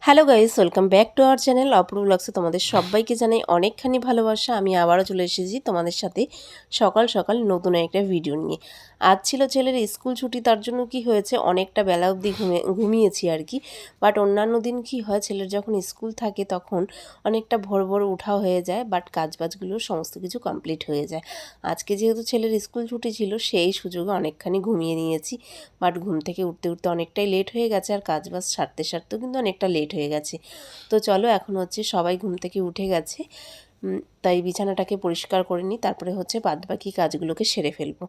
Hello guys, welcome back to our channel Apurba ব্লগসে তোমাদের সবাইকে জানাই অনেকখানি ভালোবাসা। আমি আবারও চলে এসেছি তোমাদের সাথে সকাল সকাল নতুন একটা ভিডিও নিয়ে। আজ ছিল ছেলের স্কুল ছুটি, তার জন্য কি হয়েছে অনেকটা বেলা অবধি ঘুমিয়েছি আর কি। বাট অন্যান্য দিন কি হয়, ছেলের যখন স্কুল থাকে তখন অনেকটা ভোর ভোর উঠা হয়ে যায়, বাট কাজবাজগুলো সমস্ত কিছু কমপ্লিট হয়ে যায়। আজকে যেহেতু ছেলের স্কুল ছুটি ছিল, সেই সুযোগে অনেকখানি ঘুমিয়ে নিয়েছি। বাট ঘুম থেকে উঠতে উঠতে অনেকটাই লেট হয়ে গেছে, আর কাজবাজ সারতেও কিন্তু অনেকটা লেট হয়ে গেছে। তো চলো, এখন হচ্ছে সবাই ঘুম থেকে উঠে গেছে, তাই বিছানাটাকে পরিষ্কার করে নিই, তারপরে হচ্ছে বাদবাকি কাজগুলোকে সেরে ফেলবো।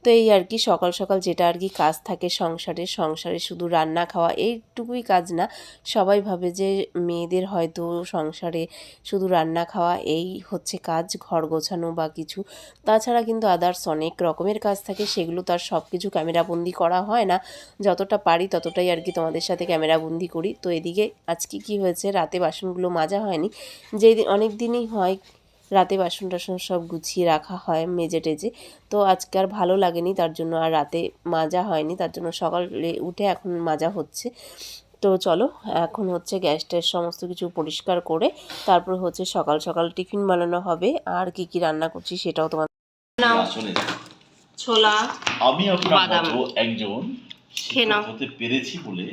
তো এই আর কি, সকাল সকাল যেটা আর কি কাজ থাকে সংসারে শুধু রান্না খাওয়া এইটুকুই কাজ না। সবাই ভাবে যে মেয়েদের হয়তো সংসারে শুধু রান্না খাওয়া এই হচ্ছে কাজ, ঘর গোছানো বা কিছু। তাছাড়া কিন্তু আদার্স অনেক রকমের কাজ থাকে, সেগুলো তার সব কিছু ক্যামেরাবন্দি করা হয় না। যতটা পারি ততটাই আর কি তোমাদের সাথে ক্যামেরাবন্দি করি। তো এদিকে আজকে কি হয়েছে, রাতে বাসনগুলো মাজা হয়নি। যেই অনেক দিনই হয় রাতে বাসন টাসন সব গুছিয়ে রাখা হয় মেজে টেজে, তো আজকে আর ভালো লাগেনি, তার জন্য আর রাতে মাজা হয়নি, তার জন্য সকালে উঠে এখন মাজা হচ্ছে। তো চলো, এখন হচ্ছে গ্যাস ট্যাস সমস্ত কিছু পরিষ্কার করে তারপর হচ্ছে সকাল সকাল টিফিন বানানো হবে। আর কি কি রান্না করছি সেটাও তোমার ছোলা আমি আপনার বাদাম মতো একজন খেয়ে নাও। শিক্ষক হতে পেরেছি বলে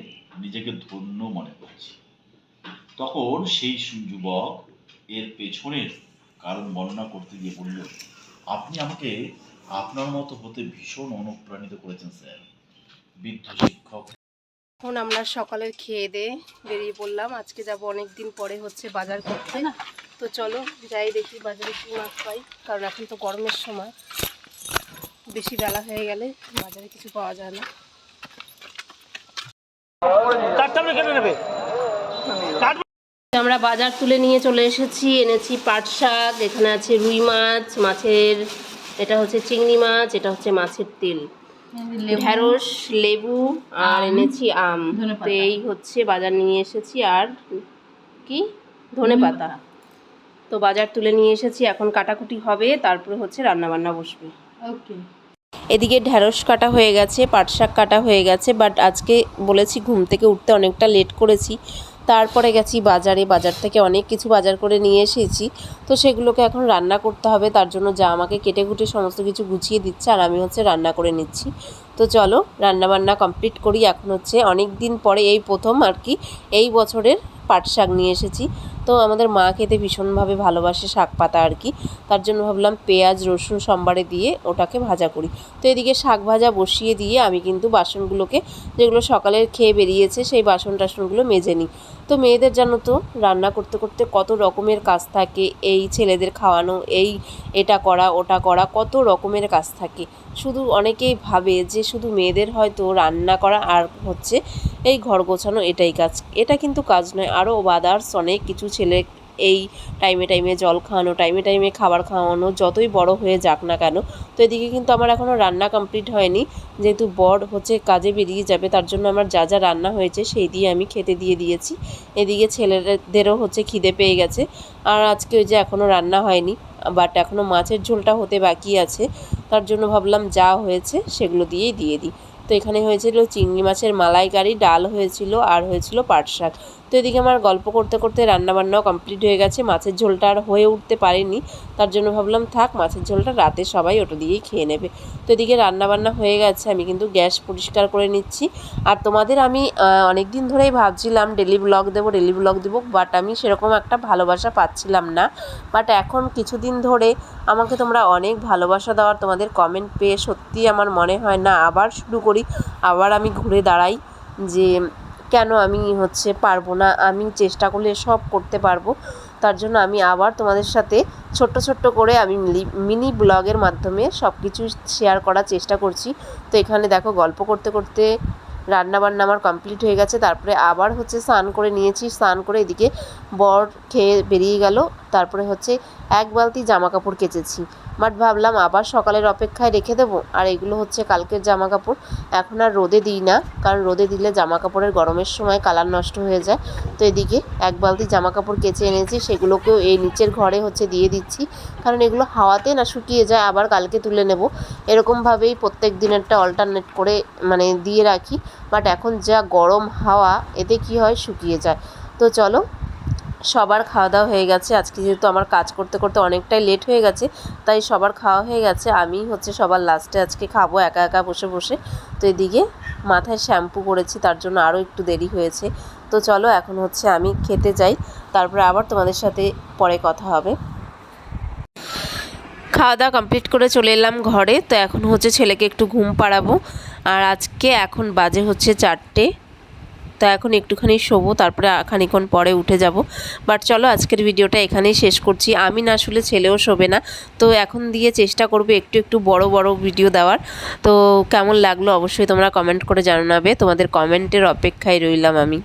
নিজেকে ধন্য মনে করছি। তখন সেই যুবক এর পেছনের কারণ বর্ণনা করতে গিয়ে বলল, আপনি আমাকে আপনার মতো হতে ভীষণ অনুপ্রাণিত করেছেন স্যার। বৃদ্ধ শিক্ষক। এখন আমরা সকালের খেয়ে দিয়ে বেরিয়ে পড়লাম। আজকে যাব অনেক দিন পরে হচ্ছে বাজার করতে। তো চলো যাই, দেখি বাজারে কি মাছ পাই, কারণ এখন তো গরমের সময়, বেশি বেলা হয়ে গেলে বাজারে কিছু পাওয়া যায় না। আমরা বাজার তুলে নিয়ে চলে এসেছি, এনেছি পাট শাক, এখানে আছে রুই মাছ, মাছের এটা হচ্ছে চিংড়ি মাছ, এটা হচ্ছে মাছের তেল, ঢেঁড়স, লেবু, আর এনেছি আম। তো এই হচ্ছে বাজার নিয়ে এসেছি। আর কি, ধনেপাতা। তো বাজার তুলে নিয়ে এসেছি, এখন কাটাকুটি হবে, তারপরে হচ্ছে রান্নাবান্না বসবে। ওকে। এদিকে ঢেঁড়স কাটা হয়ে গেছে, পাট শাক কাটা হয়ে গেছে, বাট আজকে বলেছি ঘুম থেকে উঠতে অনেকটা লেট করেছি। তারপরে গেছি বাজারে, বাজার থেকে অনেক কিছু বাজার করে নিয়ে এসেছি। তো সেগুলোকে এখন রান্না করতে হবে, তার জন্য যা আমাকে কেটে কুটে সমস্ত কিছু গুছিয়ে দিচ্ছে, আর আমি হচ্ছে রান্না করে নিচ্ছি। তো চলো রান্নাবান্না কমপ্লিট করি। এখন হচ্ছে অনেক দিন পরে এই প্রথম আর কি এই বছরের পাট শাক নিয়ে এসেছি। তো আমাদের মা খেতে ভীষণভাবে ভালোবাসে শাক পাতা আর কি, তার জন্য ভাবলাম পেঁয়াজ রসুন সোমবারে দিয়ে ওটাকে ভাজা করি। তো এদিকে শাক ভাজা বসিয়ে দিয়ে আমি কিন্তু বাসনগুলোকে, যেগুলো সকালের খেয়ে বেরিয়েছে, সেই বাসন টাসনগুলো মেজে নিই। তো মেয়েদের জানো তো রান্না করতে করতে কত রকমের কাজ থাকে, এই ছেলেদের খাওয়ানো, এই এটা করা ওটা করা, কত রকমের কাজ থাকে। শুধু অনেকেই ভাবে যে শুধু মেয়েদের হয়তো রান্না করা আর হচ্ছে এই ঘর গোছানো এটাই কাজ, এটা কিন্তু কাজ নয়। আরও আদার্স অনেক কিছু, ছেলে এই টাইমে টাইমে জল খাওয়ানো, টাইমে টাইমে খাবার খাওয়ানো, যতই বড় হয়ে যাক না কেন। তো এদিকে কিন্তু আমার এখনও রান্না কমপ্লিট হয়নি, যেহেতু বর হচ্ছে কাজে বেরিয়ে যাবে, তার জন্য আমার যা যা রান্না হয়েছে সেই দিয়ে আমি খেতে দিয়ে দিয়েছি। এদিকে ছেলেদেরও হচ্ছে খিদে পেয়ে গেছে। আর আজকে ওই যে এখনও রান্না হয়নি, বাট এখনও মাছের ঝোলটা হতে বাকি আছে, তার জন্য ভাবলাম যা হয়েছে সেগুলো দিয়েই দিয়ে দিই। তো এখানে হয়েছিল চিংড়ি মাছের মালাইকারি, ডাল হয়েছিল, আর হয়েছিল পাট শাক। তো এদিকে আমার গল্প করতে করতে রান্নাবান্নাও কমপ্লিট হয়ে গেছে। মাছের ঝোলটা আর হয়ে উঠতে পারেনি, তার জন্য ভাবলাম থাক, মাছের ঝোলটা রাতে সবাই ওটা দিয়েই খেয়ে নেবে। তো এদিকে রান্নাবান্না হয়ে গেছে, আমি কিন্তু গ্যাস পরিষ্কার করে নিচ্ছি। আর তোমাদের আমি অনেক দিন ধরেই ভাবছিলাম ডেলি ব্লগ দেবো, বাট আমি সেরকম একটা ভালোবাসা পাচ্ছিলাম না। বাট এখন কিছুদিন ধরে আমাকে তোমরা অনেক ভালোবাসা দেওয়ার তোমাদের কমেন্ট পেয়ে সত্যি আমার মনে হয় না আবার শুরু করি, আবার আমি ঘুরে দাঁড়াই যে কেন আমি হচ্ছে পারবো না, আমি চেষ্টা করলে সব করতে পারবো। তার জন্য আমি আবার তোমাদের সাথে ছোট্ট করে আমি মিনি ব্লগের মাধ্যমে সব কিছু শেয়ার করার চেষ্টা করছি। তো এখানে দেখো গল্প করতে করতে রান্নাবান্না আমার কমপ্লিট হয়ে গেছে। তারপরে আবার হচ্ছে স্নান করে নিয়েছি, স্নান করে এদিকে বর খেয়ে বেরিয়ে গেল। তারপরে হচ্ছে এক বালতি জামা কাপড় কেচেছি, বাট ভাবলাম আবার সকালের অপেক্ষায় রেখে দেবো। আর এগুলো হচ্ছে কালকের জামা কাপড়, এখন আর রোদে দিই না, কারণ রোদে দিলে জামা কাপড়ের গরমের সময় কালার নষ্ট হয়ে যায়। তো এদিকে এক বালতি জামা কাপড় কেচে এনেছি, সেগুলোকেও এই নিচের ঘরে হচ্ছে দিয়ে দিচ্ছি, কারণ এগুলো হাওয়াতে না শুকিয়ে যায়, আবার কালকে তুলে নেব। এরকমভাবেই প্রত্যেক দিনেরটা অল্টারনেট করে মানে দিয়ে রাখি। বাট এখন যা গরম হাওয়া, এতে কি হয় শুকিয়ে যায়। তো চলো, সবার খাওয়া দাওয়া হয়ে গেছে। আজকে যেহেতু আমার কাজ করতে করতে অনেকটাই লেট হয়ে গেছে, তাই সবার খাওয়া হয়ে গেছে। আমি হচ্ছে সবার লাস্টে আজকে খাবো একা একা বসে বসে। তো এদিকে মাথায় শ্যাম্পু করেছি, তার জন্য আরও একটু দেরি হয়েছে। তো চলো এখন হচ্ছে আমি খেতে যাই, তারপরে আবার তোমাদের সাথে পরে কথা হবে। খাওয়া দাওয়া কমপ্লিট করে চলে এলাম ঘরে। তো এখন হচ্ছে ছেলেকে একটু ঘুম পাড়াবো। আর আজকে এখন বাজে হচ্ছে 4টে। তো এখন একটুখানি শোবো, তারপরে খানিক্ষণ পরে উঠে যাব। বাট চলো আজকের ভিডিওটা এখানেই শেষ করছি। আমি না শুলে ছেলেও শোবে না, তো এখন দিয়ে চেষ্টা করবো একটু একটু বড় বড় ভিডিও দেওয়ার। তো কেমন লাগলো অবশ্যই তোমরা কমেন্ট করে জানাবে, তোমাদের কমেন্টের অপেক্ষায় রইলাম আমি।